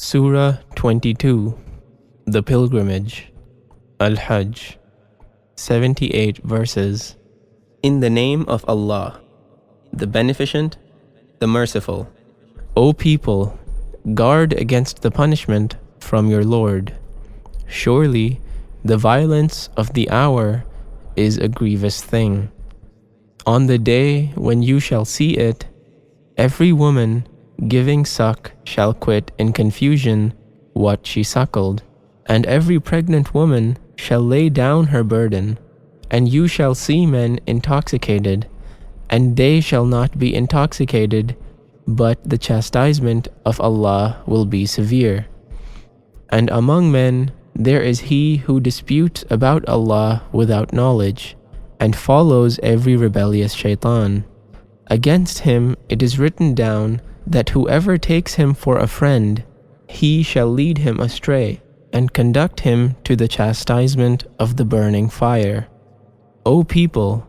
Surah 22, The Pilgrimage, Al-Hajj, 78 verses. In the name of Allah, the Beneficent, the Merciful. O people, guard against the punishment from your Lord. Surely, the violence of the hour is a grievous thing. On the day when you shall see it, every woman giving suck shall quit in confusion what she suckled, and every pregnant woman shall lay down her burden, and you shall see men intoxicated, and they shall not be intoxicated, but the chastisement of Allah will be severe. And among men there is he who disputes about Allah without knowledge, and follows every rebellious shaitan. Against him it is written down that whoever takes him for a friend, he shall lead him astray, and conduct him to the chastisement of the burning fire. O people,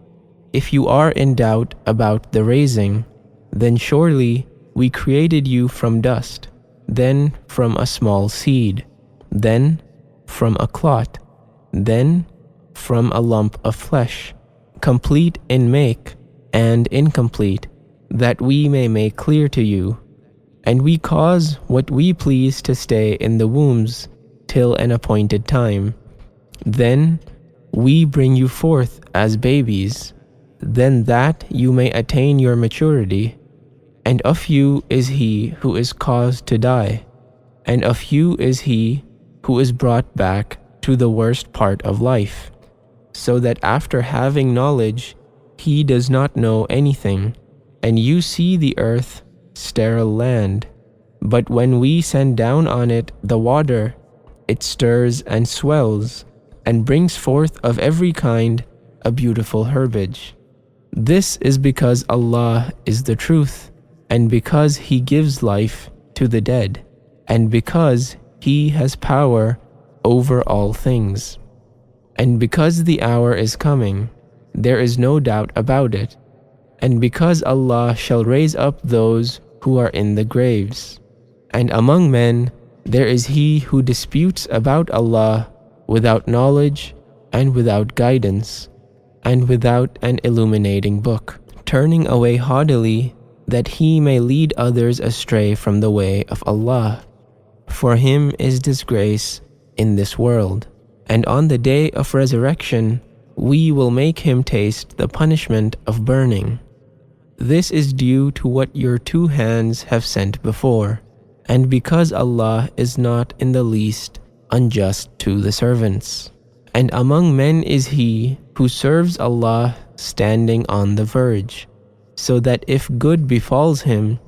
if you are in doubt about the raising, then surely we created you from dust, then from a small seed, then from a clot, then from a lump of flesh, complete in make and incomplete, that we may make clear to you. And we cause what we please to stay in the wombs till an appointed time. Then we bring you forth as babies, then that you may attain your maturity. And of you is he who is caused to die, and of you is he who is brought back to the worst part of life, so that after having knowledge, he does not know anything, and you see the earth sterile land. But when we send down on it the water, it stirs and swells, and brings forth of every kind a beautiful herbage. This is because Allah is the truth, and because He gives life to the dead, and because He has power over all things. And because the hour is coming, there is no doubt about it, and because Allah shall raise up those who are in the graves. And among men there is he who disputes about Allah without knowledge and without guidance, and without an illuminating book, turning away haughtily that he may lead others astray from the way of Allah. For him is disgrace in this world, and on the day of resurrection we will make him taste the punishment of burning. This is due to what your two hands have sent before, and because Allah is not in the least unjust to the servants. And among men is he who serves Allah standing on the verge, so that if good befalls him,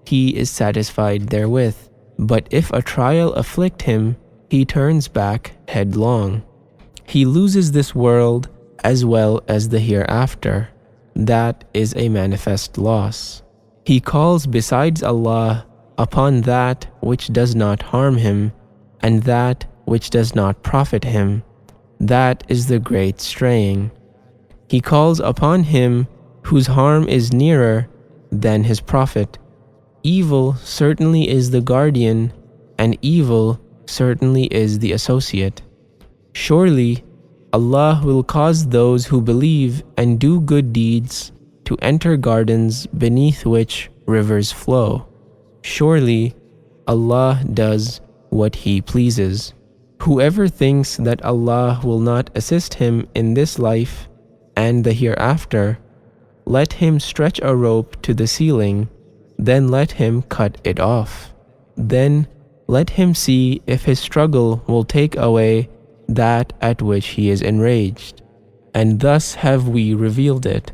he is satisfied therewith, but if a trial afflict him, he turns back headlong. He loses this world as well as the hereafter. That is a manifest loss. He calls besides Allah upon that which does not harm him, and that which does not profit him. That is the great straying. He calls upon him whose harm is nearer than his profit. Evil certainly is the guardian, and evil certainly is the associate. Surely Allah will cause those who believe and do good deeds to enter gardens beneath which rivers flow. Surely Allah does what He pleases. Whoever thinks that Allah will not assist him in this life and the hereafter, let him stretch a rope to the ceiling, then let him cut it off. Then let him see if his struggle will take away that at which he is enraged. And thus have we revealed it,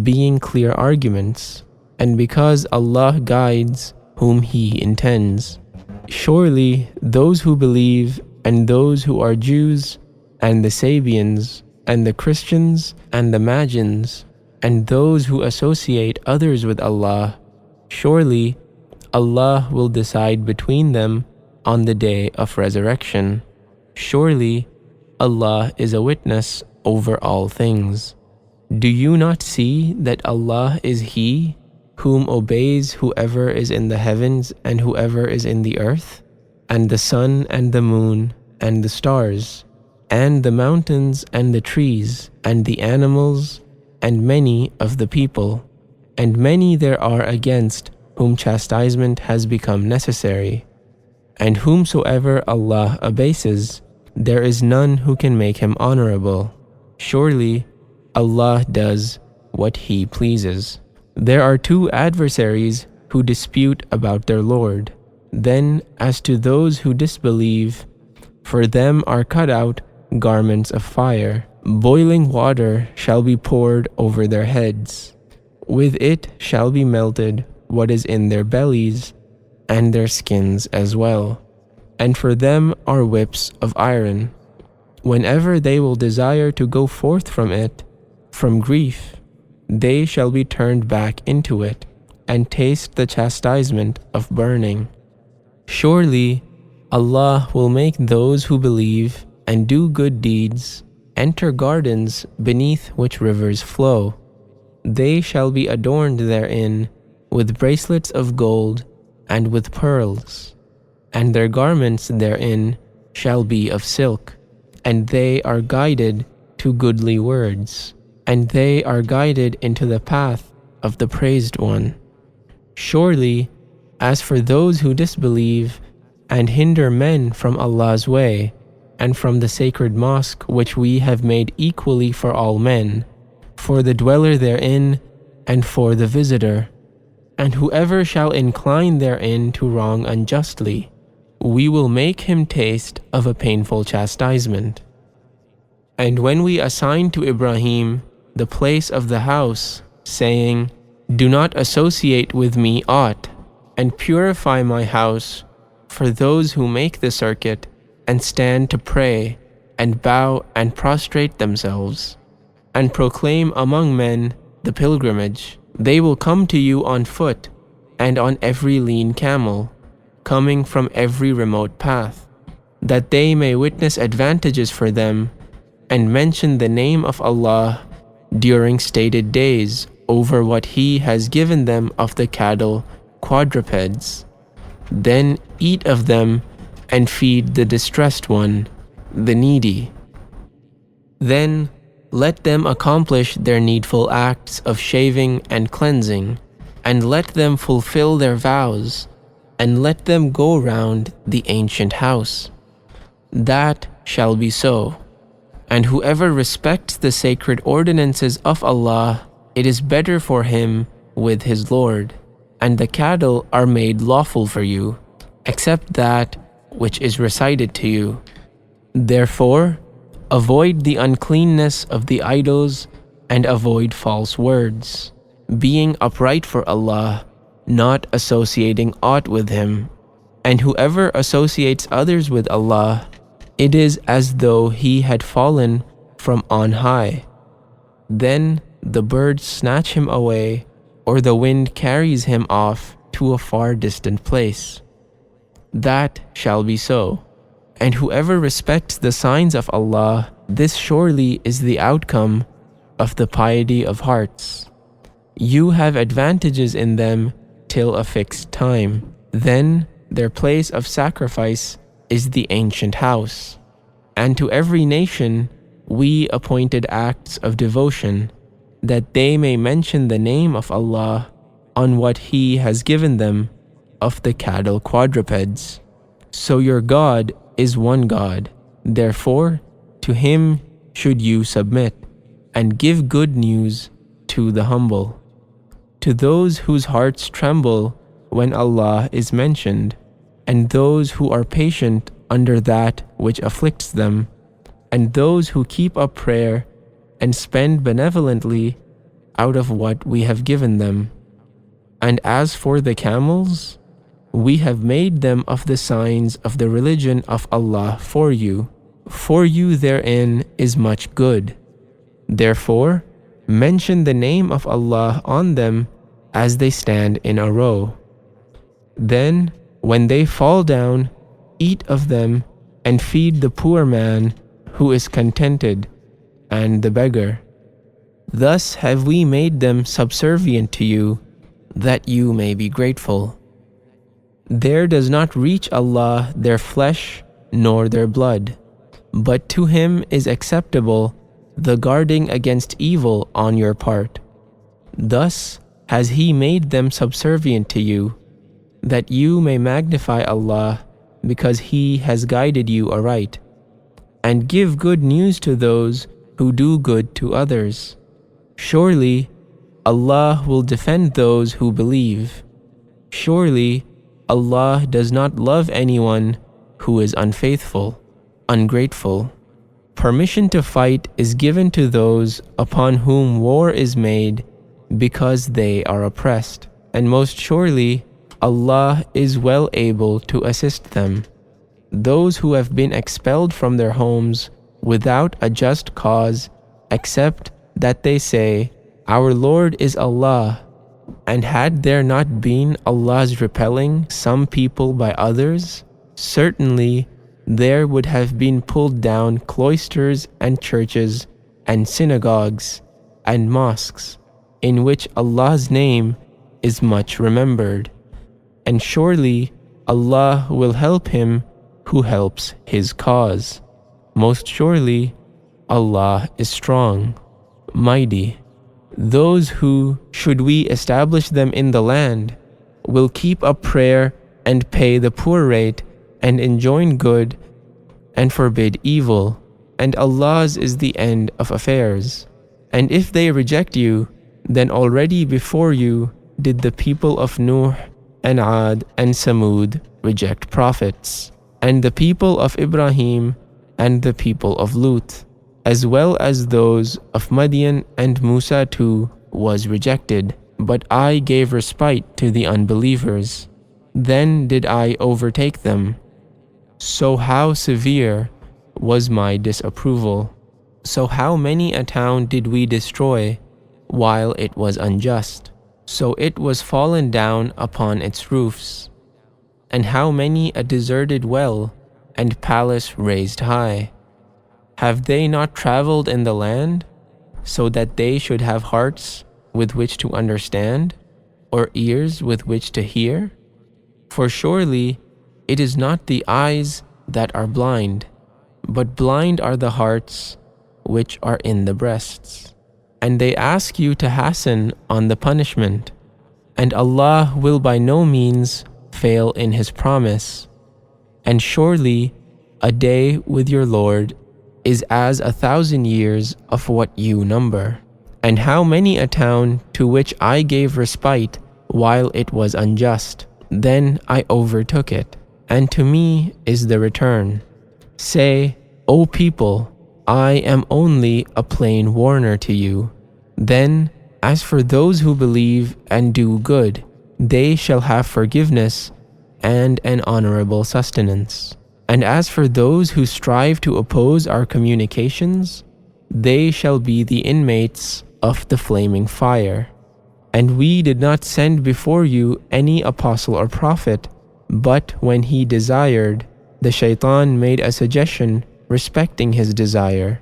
being clear arguments, and because Allah guides whom He intends. Surely those who believe, and those who are Jews, and the Sabians, and the Christians, and the Magians, and those who associate others with Allah, surely Allah will decide between them on the day of resurrection. Surely Allah is a witness over all things. Do you not see that Allah is He whom obeys whoever is in the heavens and whoever is in the earth? and the sun and the moon and the stars, and the mountains and the trees and the animals, and many of the people, and many there are against whom chastisement has become necessary. And whomsoever Allah abases, there is none who can make him honorable. Surely Allah does what He pleases. There are two adversaries who dispute about their Lord. Then as to those who disbelieve, for them are cut out garments of fire. Boiling water shall be poured over their heads. With it shall be melted what is in their bellies, and their skins as well. And for them are whips of iron. Whenever they will desire to go forth from it, from grief, they shall be turned back into it, and taste the chastisement of burning. Surely Allah will make those who believe and do good deeds enter gardens beneath which rivers flow. They shall be adorned therein with bracelets of gold and with pearls, and their garments therein shall be of silk, and they are guided to goodly words, and they are guided into the path of the Praised One. Surely, as for those who disbelieve and hinder men from Allah's way, and from the sacred mosque which we have made equally for all men, for the dweller therein and for the visitor, and whoever shall incline therein to wrong unjustly, we will make him taste of a painful chastisement. And when we assigned to Ibrahim the place of the house, saying, "Do not associate with me aught, and purify my house for those who make the circuit and stand to pray and bow and prostrate themselves, and proclaim among men the pilgrimage. They will come to you on foot and on every lean camel, coming from every remote path, that they may witness advantages for them and mention the name of Allah during stated days over what He has given them of the cattle, quadrupeds. Then eat of them and feed the distressed one, the needy. Then let them accomplish their needful acts of shaving and cleansing, and let them fulfill their vows, and let them go round the ancient house. That shall be so. And whoever respects the sacred ordinances of Allah, it is better for him with his Lord, and the cattle are made lawful for you, except that which is recited to you. Therefore, avoid the uncleanness of the idols and avoid false words, being upright for Allah, not associating aught with Him. And whoever associates others with Allah, it is as though he had fallen from on high. Then the birds snatch him away, or the wind carries him off to a far distant place. That shall be so. And whoever respects the signs of Allah, this surely is the outcome of the piety of hearts. You have advantages in them till a fixed time. Then their place of sacrifice is the ancient house. And to every nation we appointed acts of devotion, that they may mention the name of Allah on what He has given them of the cattle quadrupeds. So your God is one God, therefore to Him should you submit, and give good news to the humble. To those whose hearts tremble when Allah is mentioned, and those who are patient under that which afflicts them, and those who keep up prayer and spend benevolently out of what we have given them. And as for the camels, we have made them of the signs of the religion of Allah for you. For you therein is much good. Therefore, mention the name of Allah on them as they stand in a row. Then, when they fall down, eat of them and feed the poor man who is contented and the beggar. Thus have we made them subservient to you, that you may be grateful. There does not reach Allah their flesh nor their blood, but to Him is acceptable the guarding against evil on your part. Thus has He made them subservient to you, that you may magnify Allah because He has guided you aright, and give good news to those who do good to others. Surely Allah will defend those who believe. Surely Allah does not love anyone who is unfaithful, ungrateful. Permission to fight is given to those upon whom war is made because they are oppressed, and most surely Allah is well able to assist them. Those who have been expelled from their homes without a just cause, except that they say, "Our Lord is Allah," and had there not been Allah's repelling some people by others, certainly there would have been pulled down cloisters and churches and synagogues and mosques in which Allah's name is much remembered. And surely Allah will help him who helps His cause. Most surely Allah is strong, mighty. Those who, should we establish them in the land, will keep up prayer and pay the poor rate and enjoin good and forbid evil, and Allah's is the end of affairs. And if they reject you, then already before you did the people of Nuh and Ad and Samud reject prophets, and the people of Ibrahim and the people of Lut, as well as those of Madian and Musa too was rejected. But I gave respite to the unbelievers. Then did I overtake them. So how severe was my disapproval? So how many a town did we destroy while it was unjust? So it was fallen down upon its roofs. And how many a deserted well and palace raised high? Have they not traveled in the land, so that they should have hearts with which to understand, or ears with which to hear? For surely it is not the eyes that are blind, but blind are the hearts which are in the breasts. And they ask you to hasten on the punishment, and Allah will by no means fail in His promise. And surely a day with your Lord is as 1,000 years of what you number. And how many a town to which I gave respite while it was unjust, then I overtook it, and to me is the return. Say, O people, I am only a plain warner to you. Then, as for those who believe and do good, they shall have forgiveness and an honorable sustenance. And as for those who strive to oppose our communications, they shall be the inmates of the flaming fire. And we did not send before you any apostle or prophet, but when he desired, the shaitan made a suggestion respecting his desire.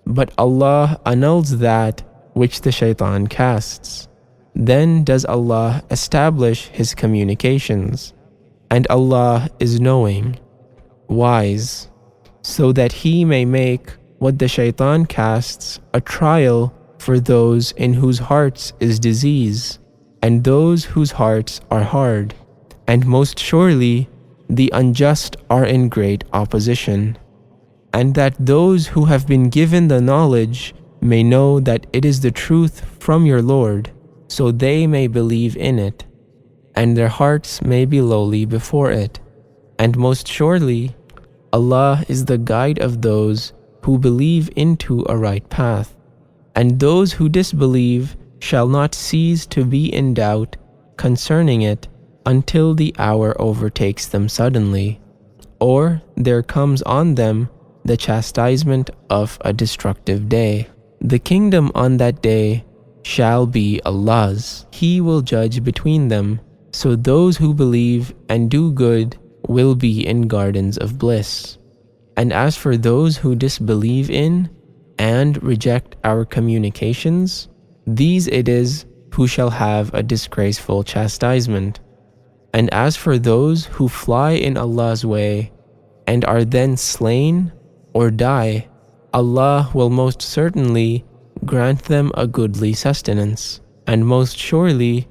But Allah annuls that which the shaitan casts. Then does Allah establish His communications, and Allah is knowing, wise, so that He may make what the shaitan casts a trial for those in whose hearts is disease, and those whose hearts are hard. And most surely the unjust are in great opposition. And that those who have been given the knowledge may know that it is the truth from your Lord, so they may believe in it, and their hearts may be lowly before it. And most surely Allah is the guide of those who believe into a right path. And those who disbelieve shall not cease to be in doubt concerning it until the hour overtakes them suddenly, or there comes on them the chastisement of a destructive day. The kingdom on that day shall be Allah's. He will judge between them, so those who believe and do good will be in gardens of bliss. And as for those who disbelieve in and reject our communications, these it is who shall have a disgraceful chastisement. And as for those who fly in Allah's way and are then slain or die, Allah will most certainly grant them a goodly sustenance, and most surely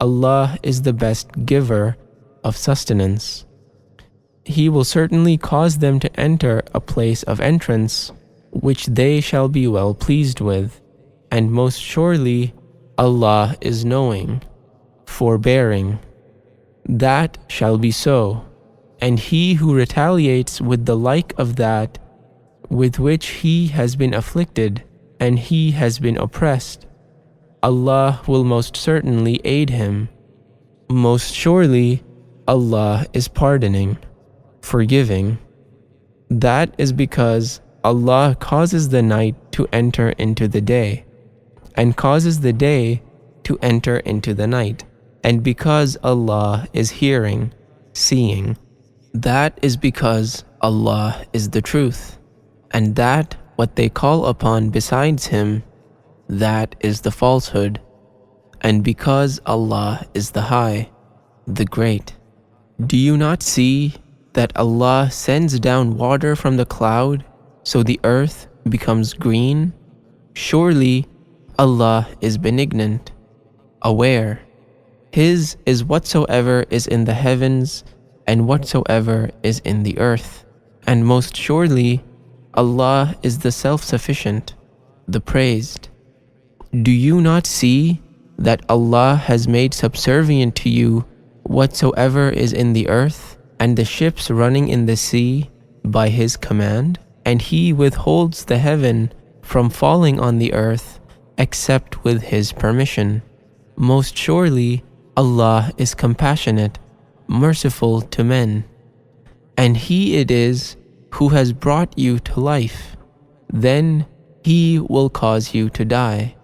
Allah is the best giver of sustenance. He will certainly cause them to enter a place of entrance which they shall be well pleased with, and most surely Allah is knowing, forbearing. That shall be so, and he who retaliates with the like of that with which he has been afflicted and he has been oppressed, Allah will most certainly aid him. Most surely Allah is pardoning, forgiving. That is because Allah causes the night to enter into the day, and causes the day to enter into the night, and because Allah is hearing, seeing. That is because Allah is the truth, and that what they call upon besides Him, that is the falsehood, and because Allah is the High, the Great. Do you not see that Allah sends down water from the cloud so the earth becomes green? Surely Allah is benignant, aware. His is whatsoever is in the heavens and whatsoever is in the earth, and most surely Allah is the self-sufficient, the praised. Do you not see that Allah has made subservient to you whatsoever is in the earth, and the ships running in the sea by His command? And He withholds the heaven from falling on the earth except with His permission. Most surely Allah is compassionate, merciful to men. And He it is who has brought you to life. Then He will cause you to die,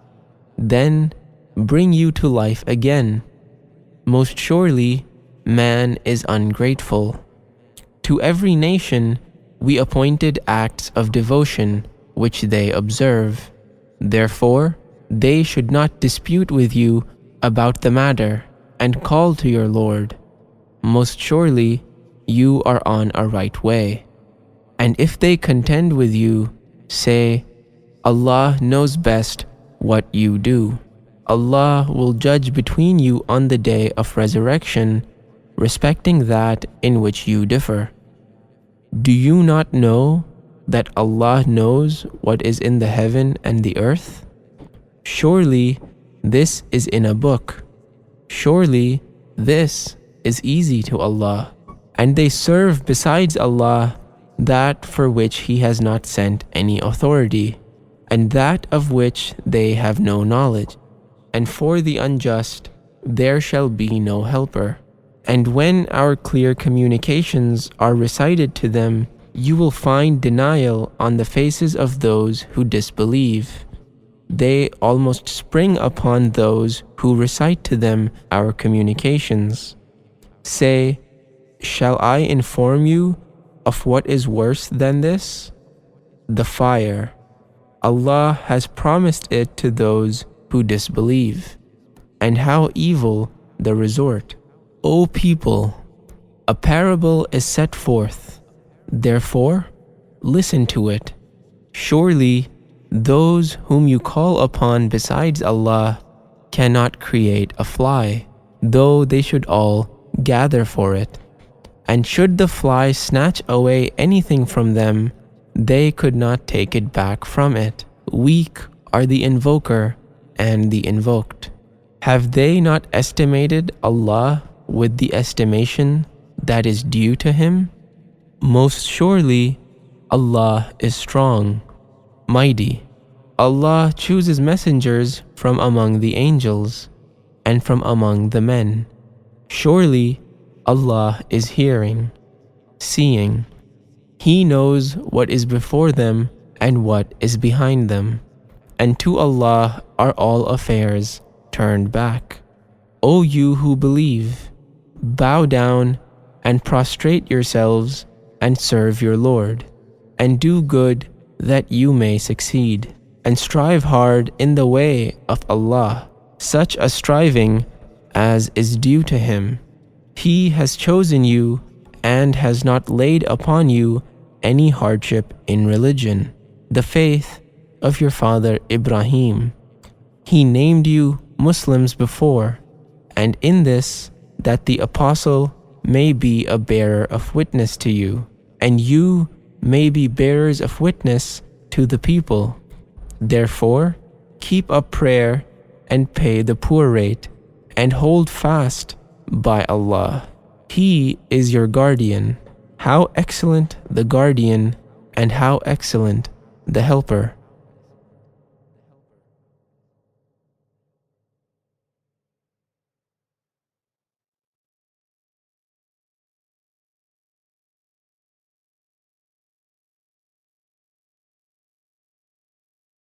then bring you to life again. Most surely man is ungrateful. To every nation we appointed acts of devotion which they observe. Therefore they should not dispute with you about the matter, and call to your Lord. Most surely you are on a right way. And if they contend with you, say, Allah knows best what you do. Allah will judge between you on the day of resurrection, respecting that in which you differ. Do you not know that Allah knows what is in the heaven and the earth? Surely this is in a book. Surely this is easy to Allah. And they serve besides Allah that for which He has not sent any authority, and that of which they have no knowledge. And for the unjust there shall be no helper. And when our clear communications are recited to them, you will find denial on the faces of those who disbelieve. They almost spring upon those who recite to them our communications. Say, shall I inform you of what is worse than this? The fire. Allah has promised it to those who disbelieve, and how evil the resort. O people, a parable is set forth, therefore listen to it. Surely those whom you call upon besides Allah cannot create a fly, though they should all gather for it. And should the fly snatch away anything from them, they could not take it back from it. Weak are the invoker and the invoked. Have they not estimated Allah with the estimation that is due to Him? Most surely Allah is strong, mighty. Allah chooses messengers from among the angels and from among the men. Surely Allah is hearing, seeing. He knows what is before them and what is behind them. And to Allah are all affairs turned back. O you who believe, bow down and prostrate yourselves and serve your Lord, and do good that you may succeed, and strive hard in the way of Allah, such a striving as is due to Him. He has chosen you and has not laid upon you any hardship in religion, the faith of your father Ibrahim. He named you Muslims before, and in this that the apostle may be a bearer of witness to you, and you may be bearers of witness to the people. Therefore, keep up prayer and pay the poor rate, and hold fast by Allah. He is your guardian. How excellent the guardian, and how excellent the helper.